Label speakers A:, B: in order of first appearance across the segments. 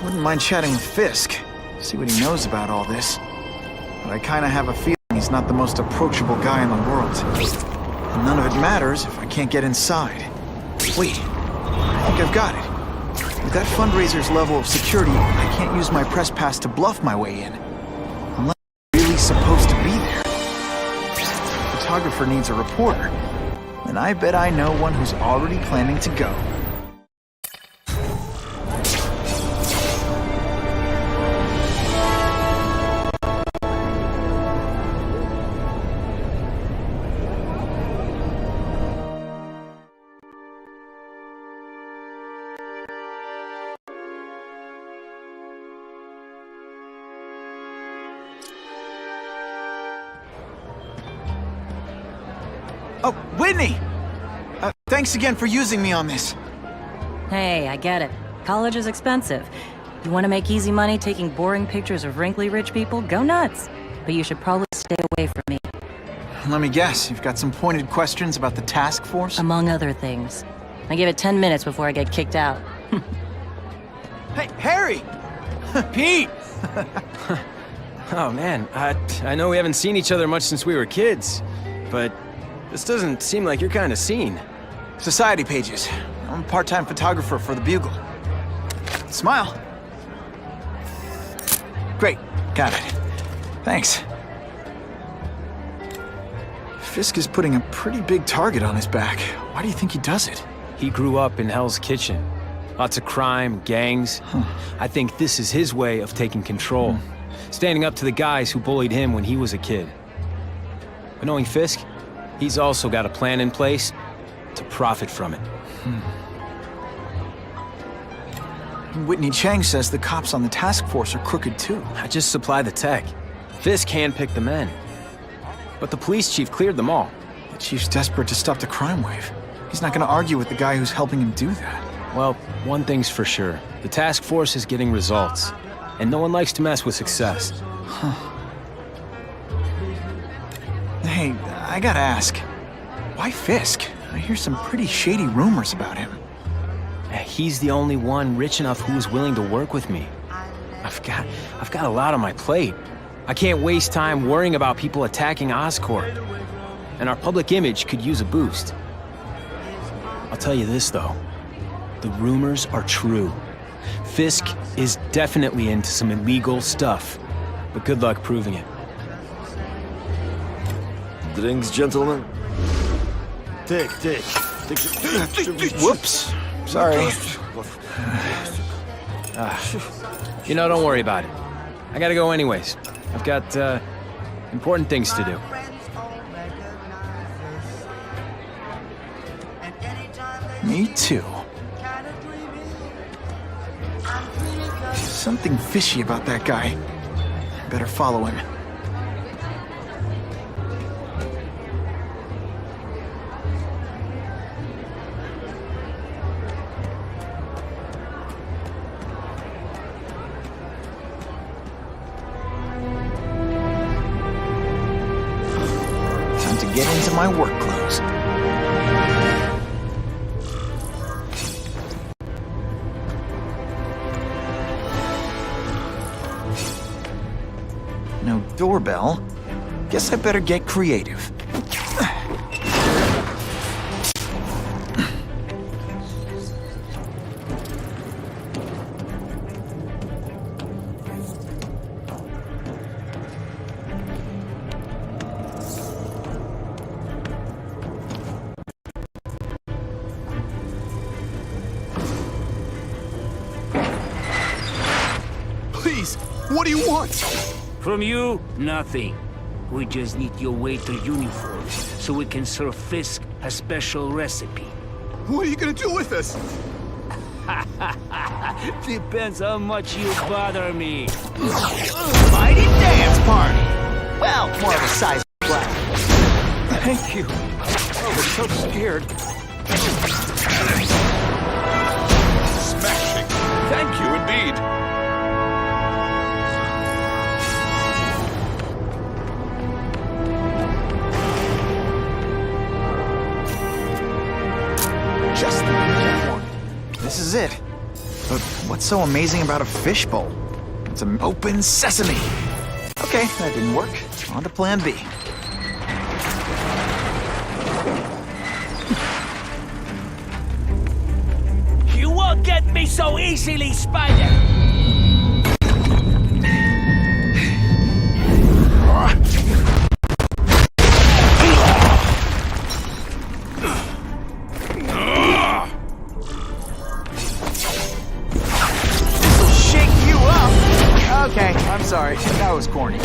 A: Wouldn't mind chatting with Fisk, see what he knows about all this. But I kinda have a feeling he's not the most approachable guy in the world. And none of it matters if I can't get inside. Wait, I think I've got it. With that fundraiser's level of security, I can't use my press pass to bluff my way in. Unless I'm really supposed to be there. The photographer needs a reporter. And I bet I know one who's already planning to go. Oh, Whitney! Thanks again for using me on this.
B: Hey, I get it. College is expensive. You want to make easy money taking boring pictures of wrinkly rich people? Go nuts. But you should probably stay away from me.
A: Let me guess, you've got some pointed questions about the task force?
B: Among other things. I give it 10 minutes before I get kicked out.
A: Hey, Harry!
C: Pete! Oh man, I know we haven't seen each other much since we were kids, but this doesn't seem like your kind of scene.
A: Society pages. I'm a part-time photographer for the Bugle. Smile. Great, got it. Thanks. Fisk is putting a pretty big target on his back. Why do you think he does it?
C: He grew up in Hell's Kitchen. Lots of crime, gangs. I think this is his way of taking control. Standing up to the guys who bullied him when he was a kid. But knowing Fisk, he's also got a plan in place to profit from it.
A: Whitney Chang says the cops on the task force are crooked too.
C: I just supply the tech. Fisk handpicked the men. But the police chief cleared them all.
A: The chief's desperate to stop the crime wave. He's not gonna argue with the guy who's helping him do that.
C: Well, one thing's for sure. The task force is getting results. And no one likes to mess with success.
A: Hey, I gotta ask. Why Fisk? I hear some pretty shady rumors about him.
C: He's the only one rich enough who is willing to work with me. I've got a lot on my plate. I can't waste time worrying about people attacking Oscorp. And our public image could use a boost. I'll tell you this, though. The rumors are true. Fisk is definitely into some illegal stuff. But good luck proving it.
D: Drinks, gentlemen? Take.
A: Whoops. Sorry.
C: You know, don't worry about it. I gotta go anyways. I've got, important things to do.
A: Me too. Something fishy about that guy. Better follow him. Time to get into my work clothes. No doorbell. Guess I better get creative.
E: Please, what do you want?
F: From you, nothing. We just need your waiter uniform so we can serve Fisk a special recipe.
E: What are you gonna do with us?
F: Depends how much you bother me.
A: Mighty dance party! Well, more of a size flag. Thank you. I was so scared.
E: Smashing. Thank you indeed.
A: Just the one I wanted. This is it. But what's so amazing about a fishbowl? It's an open sesame. Okay, that didn't work. On to plan B.
F: You won't get me so easily, Spider!
A: This'll shake you up! Okay, I'm sorry. That was corny.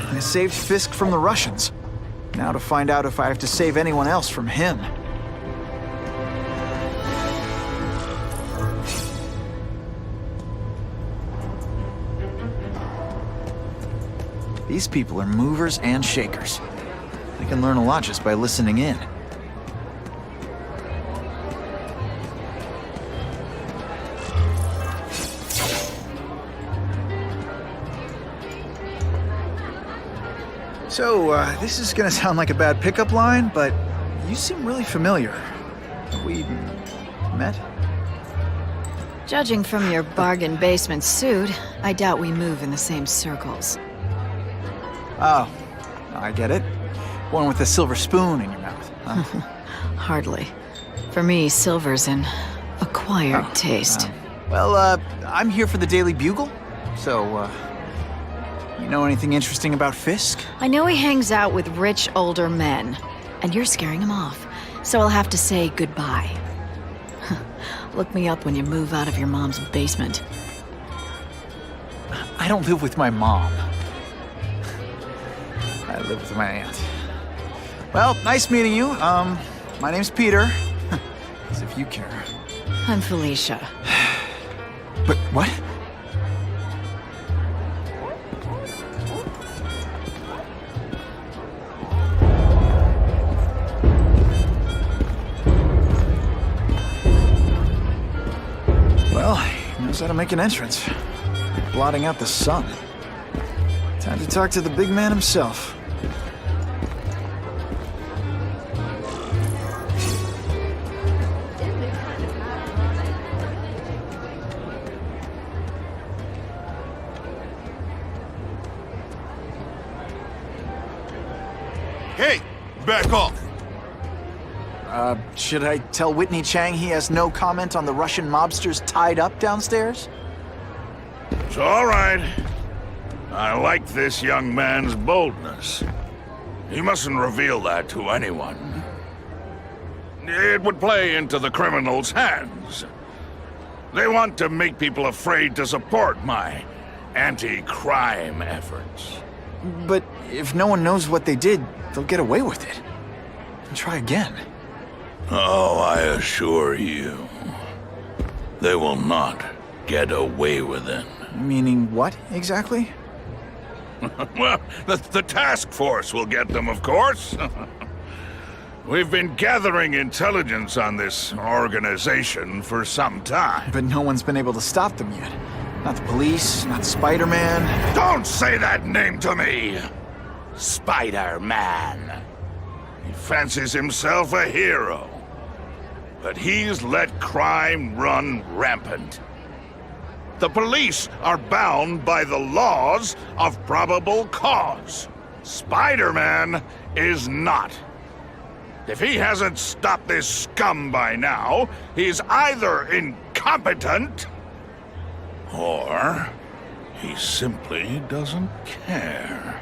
A: I saved Fisk from the Russians. Now to find out if I have to save anyone else from him. These people are movers and shakers. I can learn a lot just by listening in. So, this is gonna sound like a bad pickup line, but you seem really familiar. Have we met?
G: Judging from your bargain basement suit, I doubt we move in the same circles.
A: Oh, I get it. One with a silver spoon in your mouth, huh?
G: Hardly. For me, silver's an acquired taste.
A: Well, I'm here for the Daily Bugle, so, you know anything interesting about Fisk?
G: I know he hangs out with rich older men, and you're scaring him off, so I'll have to say goodbye. Look me up when you move out of your mom's basement.
A: I don't live with my mom. I live with my aunt. Well, nice meeting you. My name's Peter. As if you care.
G: I'm Felicia.
A: But what? Well, he knows how to make an entrance. Blotting out the sun. Time to talk to the big man himself.
E: Hey, back off.
A: Should I tell Whitney Chang he has no comment on the Russian mobsters tied up downstairs?
H: It's all right. I like this young man's boldness. He mustn't reveal that to anyone. It would play into the criminals' hands. They want to make people afraid to support my anti-crime efforts.
A: But if no one knows what they did, they'll get away with it. And try again.
H: Oh, I assure you, they will not get away with it.
A: Meaning what, exactly?
H: Well, the task force will get them, of course. We've been gathering intelligence on this organization for some time.
A: But no one's been able to stop them yet. Not the police, not Spider-Man.
H: Don't say that name to me! Spider-Man. He fancies himself a hero. But he's let crime run rampant. The police are bound by the laws of probable cause. Spider-Man is not. If he hasn't stopped this scum by now, he's either incompetent, or he simply doesn't care.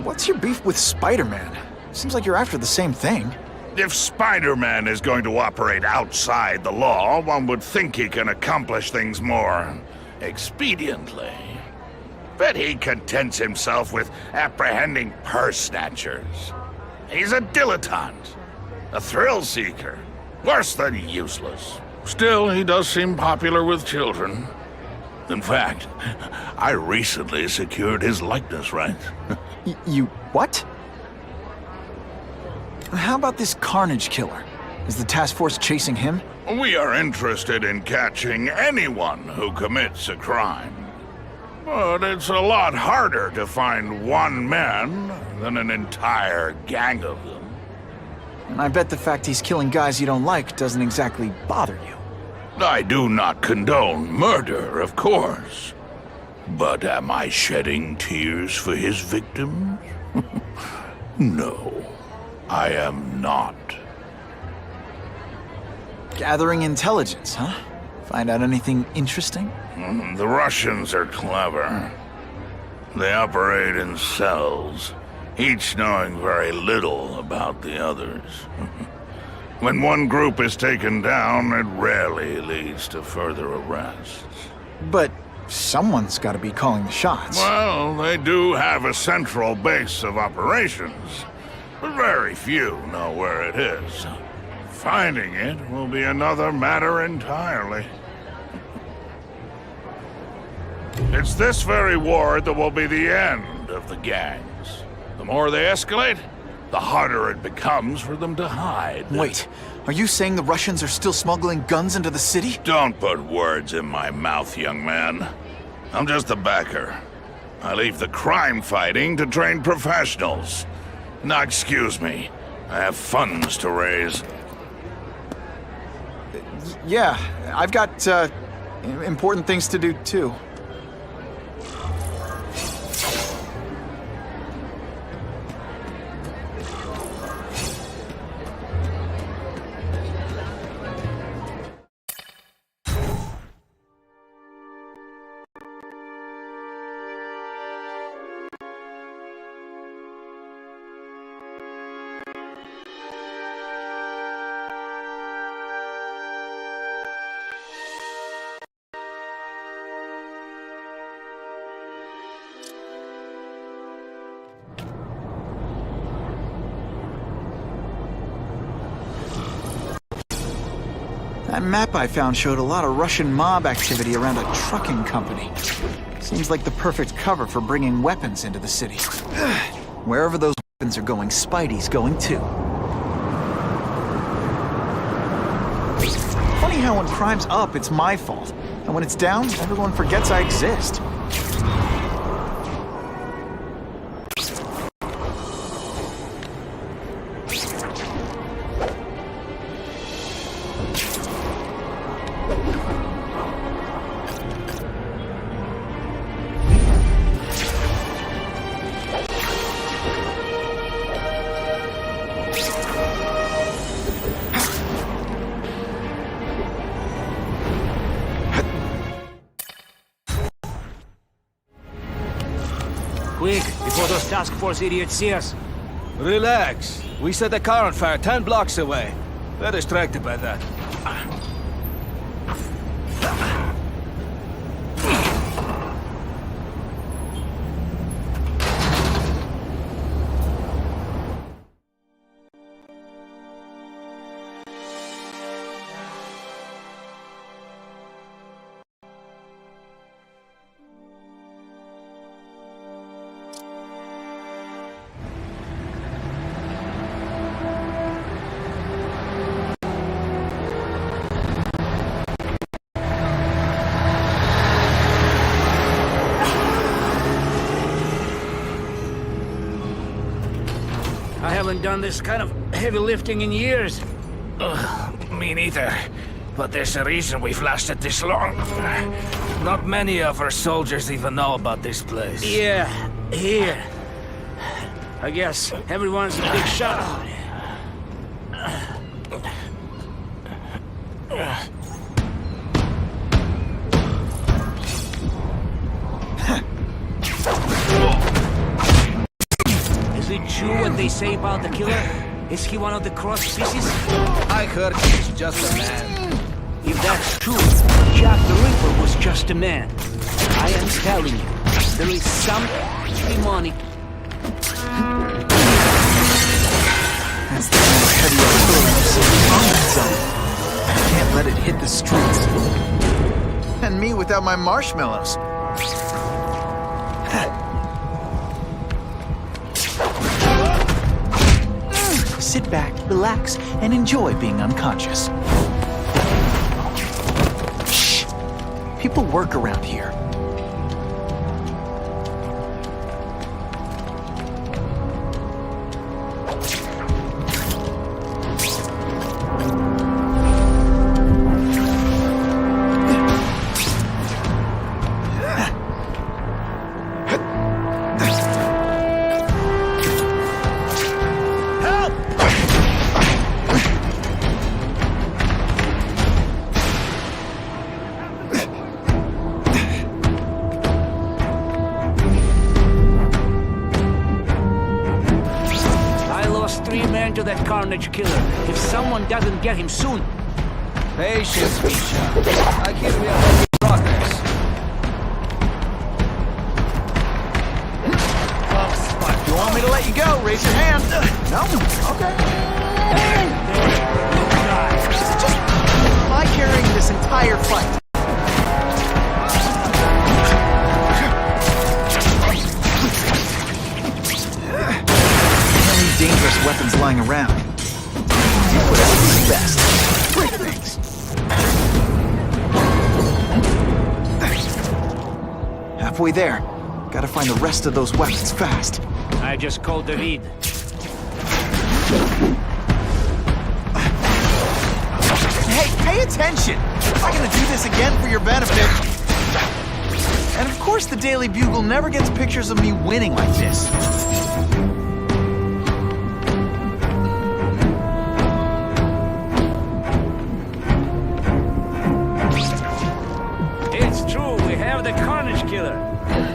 A: What's your beef with Spider-Man? Seems like you're after the same thing.
H: If Spider-Man is going to operate outside the law, one would think he can accomplish things more expediently. But he contents himself with apprehending purse snatchers. He's a dilettante, a thrill seeker, worse than useless. Still, he does seem popular with children. In fact, I recently secured his likeness rights.
A: You what? How about this Carnage killer? Is the task force chasing him?
H: We are interested in catching anyone who commits a crime. But it's a lot harder to find one man than an entire gang of them.
A: And I bet the fact he's killing guys you don't like doesn't exactly bother you.
H: I do not condone murder, of course. But am I shedding tears for his victims? No, I am not.
A: Gathering intelligence, huh? Find out anything interesting?
H: The Russians are clever. They operate in cells, each knowing very little about the others. When one group is taken down, it rarely leads to further arrests.
A: But someone's got to be calling the shots.
H: Well, they do have a central base of operations, but very few know where it is. Finding it will be another matter entirely. It's this very war that will be the end of the gangs. The more they escalate, the harder it becomes for them to hide.
A: Wait, are you saying the Russians are still smuggling guns into the city?
H: Don't put words in my mouth, young man. I'm just a backer. I leave the crime fighting to trained professionals. Now, excuse me. I have funds to raise.
A: Yeah, I've got, important things to do, too. That map I found showed a lot of Russian mob activity around a trucking company. Seems like the perfect cover for bringing weapons into the city. Wherever those weapons are going, Spidey's going too. Funny how when crime's up, it's my fault. And when it's down, everyone forgets I exist.
F: Quick, before those task force idiots see us.
I: Relax. We set a car on fire 10 blocks away. They're distracted by that.
F: I haven't done this kind of heavy lifting in years.
I: Me neither. But there's a reason we've lasted this long. Not many of our soldiers even know about this place.
F: Yeah, here. I guess everyone's a big shot. it true what they say about the killer? Is he one of the cross species?
I: I heard he's just a man.
F: If that's true, Jack the Ripper was just a man. I am telling you, there is something demonic.
A: That's the kind of heavy artillery you see on that zone. I can't let it hit the streets. And me without my marshmallows. Sit back, relax, and enjoy being unconscious. Shh! People work around here.
F: To that carnage killer, if someone doesn't get him soon.
I: Patience, Misha. I hear we are making progress.
A: If you want me to let you go, raise your hand. No? Okay. Just am I carrying this entire fight? Dangerous weapons lying around. You put out the best. Break things. Halfway there. Gotta find the rest of those weapons fast.
F: I just called the lead.
A: Hey, pay attention! I'm not gonna do this again for your benefit. And of course the Daily Bugle never gets pictures of me winning like this.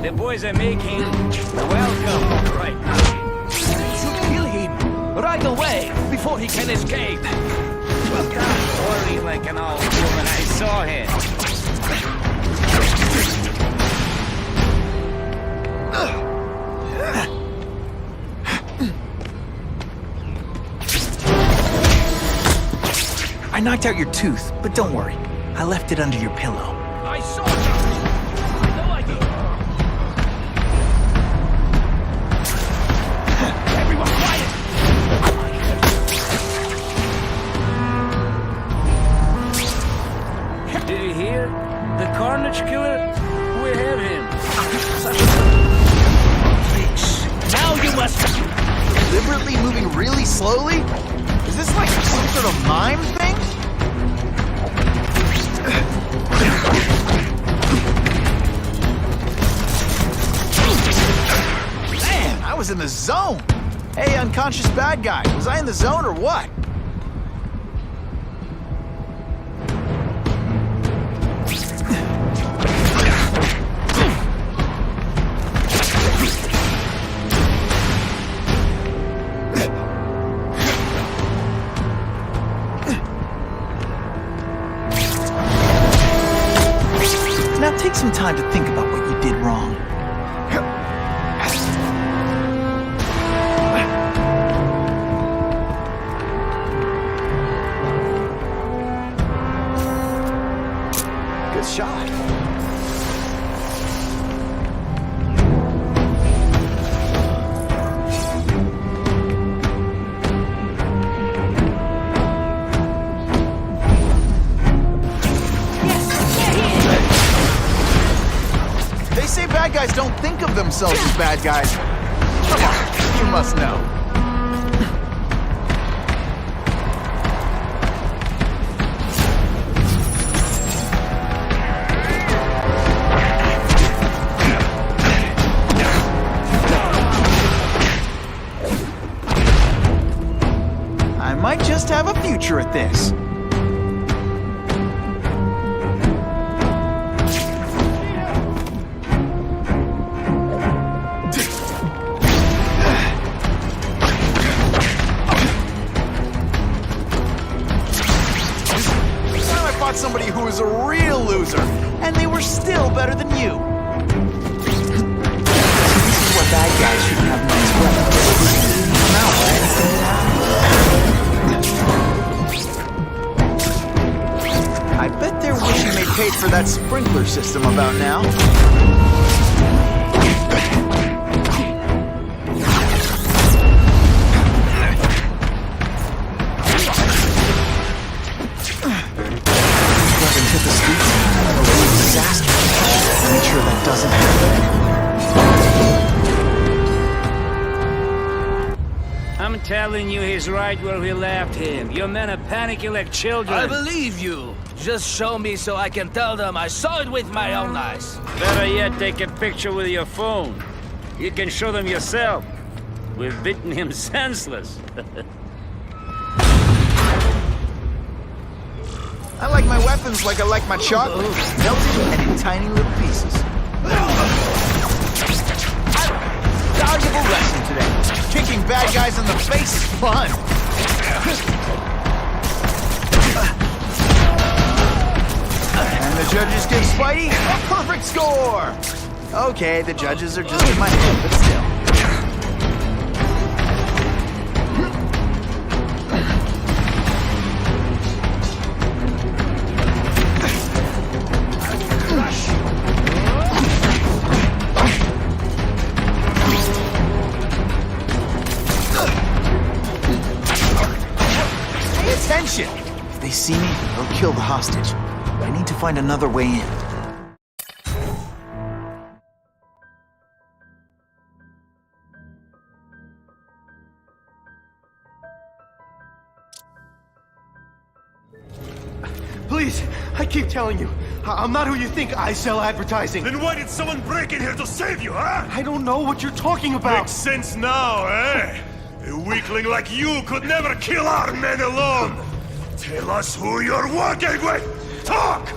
F: The boys are making welcome right now.
I: You kill him right away before he can escape.
F: Well, don't worry like an old woman. I saw him.
A: I knocked out your tooth, but don't worry. I left it under your pillow.
I: I saw you.
F: Did you hear? The carnage killer? We have him.
I: Now you must...
A: Deliberately moving really slowly? Is this like some sort of mime thing? Man, I was in the zone! Hey, unconscious bad guy, was I in the zone or what? Now take some time to think about what you did wrong. Good shot. They say bad guys don't think of themselves as bad guys. Come on, you must know. I might just have a future at this. was a real loser, and they were still better than you. This is what bad guys should have nice weapons. Now, right? I bet they're wishing they paid for that sprinkler system about now. Hit the streets, it'll be a disaster. Make sure that doesn't happen.
F: I'm telling you, he's right where we left him. Your men are panicking like children.
I: I believe you. Just show me so I can tell them I saw it with my own eyes.
F: Better yet, take a picture with your phone. You can show them yourself. We've beaten him senseless.
A: I like my weapons like I like my chocolate, melted and in tiny little pieces. Valuable lesson today. Kicking bad guys in the face is fun. And the judges give Spidey a perfect score. Okay, the judges are just in my head, but still. Attention! If they see me, they'll kill the hostage. I need to find another way in.
J: Please, I keep telling you, I'm not who you think. I sell advertising.
E: Then why did someone break in here to save you, huh?
J: I don't know what you're talking about.
E: Makes sense now, eh? A weakling like you could never kill our men alone! Tell us who you're working with! Talk!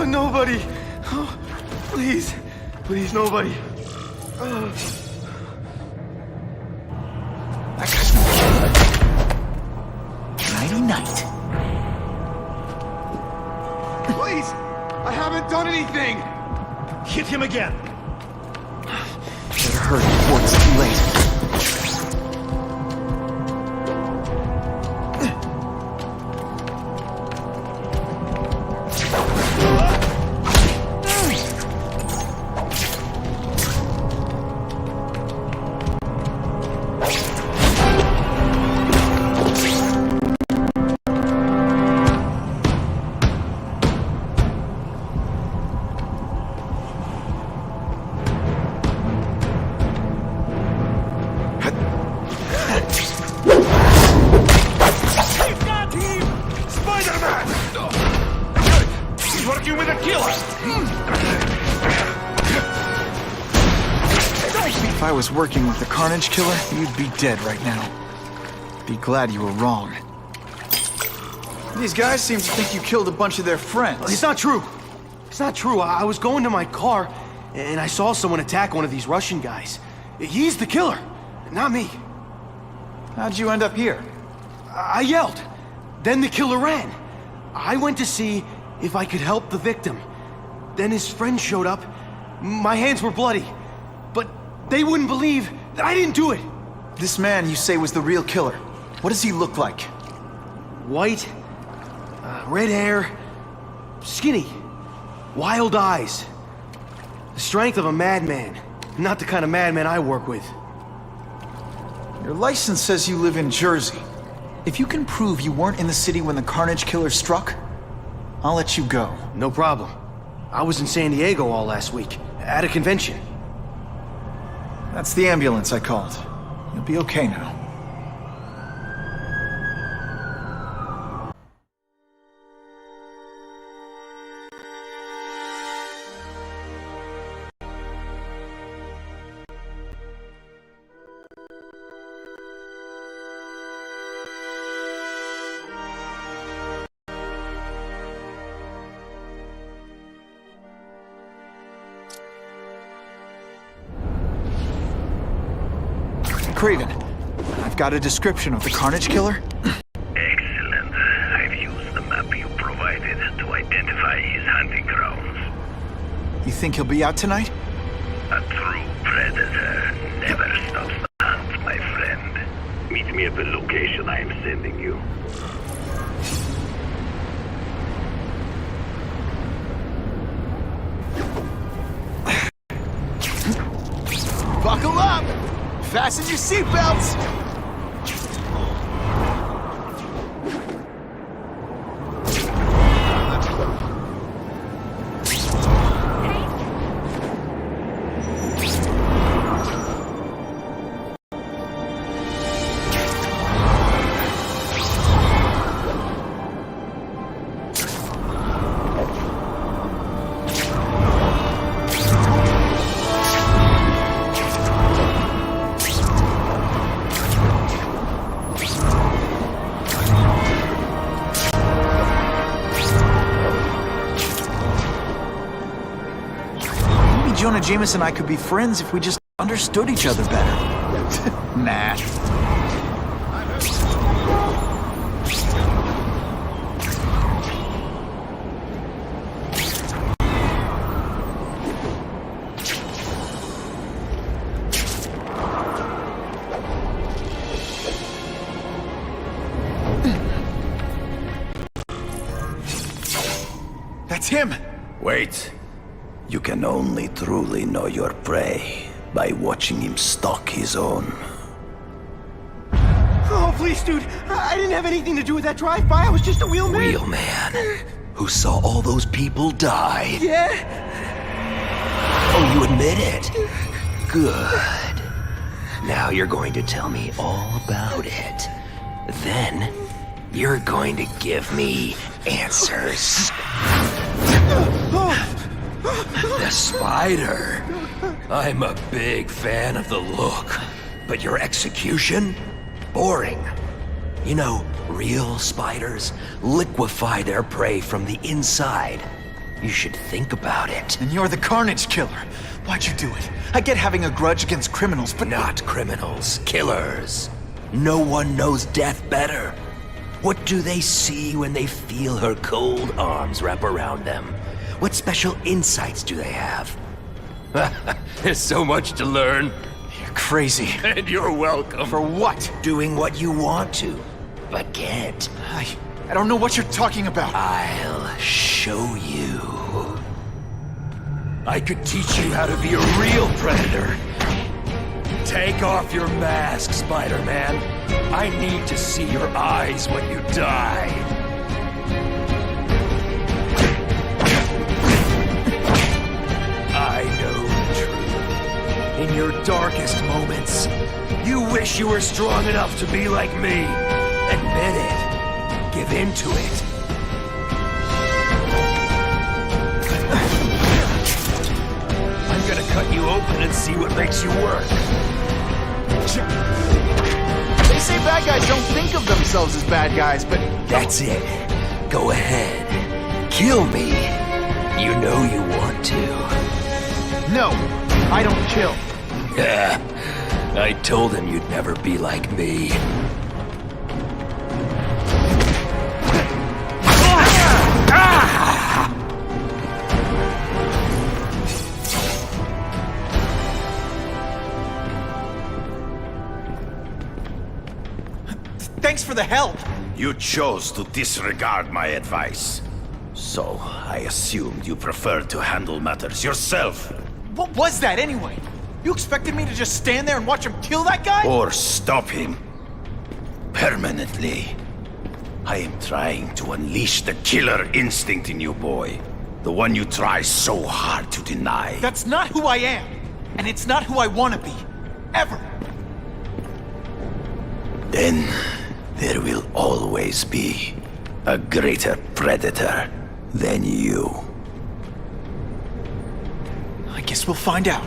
J: Nobody. Oh, please. Please, nobody.
A: That guy's no killer. Nighty-night.
J: Please! I haven't done anything! Hit him again.
A: Better hurry before it's too late. If I was working with the Carnage Killer, you'd be dead right now. Be glad you were wrong. These guys seem to think you killed a bunch of their friends.
J: It's not true. It's not true. I was going to my car, and I saw someone attack one of these Russian guys. He's the killer, not me.
A: How'd you end up here?
J: I yelled. Then the killer ran. I went to see if I could help the victim. Then his friend showed up. My hands were bloody. But they wouldn't believe that I didn't do it.
A: This man you say was the real killer. What does he look like?
J: White, red hair, skinny, wild eyes. The strength of a madman. Not the kind of madman I work with.
A: Your license says you live in Jersey. If you can prove you weren't in the city when the Carnage Killer struck, I'll let you go.
J: No problem. I was in San Diego all last week, at a convention.
A: That's the ambulance I called. You'll be okay now. Craven, I've got a description of the Carnage Killer.
K: Excellent.
A: think he'll be out tonight?
K: A true predator never stops the hunt, my friend. Meet me at the location I am sending you.
A: Buckle up! Fasten your seatbelts! Jonah Jameson and I could be friends if we just understood each other better. Nah. That's him!
K: Wait. You can only truly know your prey by watching him stalk his own.
J: Oh, please, dude. I didn't have anything to do with that drive-by. I was just a wheelman.
K: Wheelman? Who saw all those people die?
J: Yeah?
K: Oh, you admit it? Good. Now you're going to tell me all about it. Then, you're going to give me answers. The spider. I'm a big fan of the look, but your execution? Boring. You know, real spiders liquefy their prey from the inside. You should think about it.
A: And you're the Carnage Killer. Why'd you do it? I get having a grudge against criminals, but
K: Not criminals, killers. No one knows death better. What do they see when they feel her cold arms wrap around them? What special insights do they have? There's so much to learn.
A: You're crazy.
K: And you're welcome.
A: For what?
K: Doing what you want to, but can't.
A: I don't know what you're talking about.
K: I'll show you. I could teach you how to be a real predator. Take off your mask, Spider-Man. I need to see your eyes when you die. I know the truth. In your darkest moments, you wish you were strong enough to be like me. Admit it. Give in to it. I'm gonna cut you open and see what makes you work.
A: They say bad guys don't think of themselves as bad guys, but...
K: That's it. Go ahead. Kill me. You know you want to.
A: No, I don't kill.
K: I told him you'd never be like me.
A: Thanks for the help.
K: You chose to disregard my advice. So, I assumed you preferred to handle matters yourself.
A: What was that anyway? You expected me to just stand there and watch him kill that guy?
K: Or stop him. Permanently. I am trying to unleash the killer instinct in you, boy. The one you try so hard to deny.
A: That's not who I am. And it's not who I want to be. Ever.
K: Then, there will always be a greater predator than you.
A: I guess we'll find out.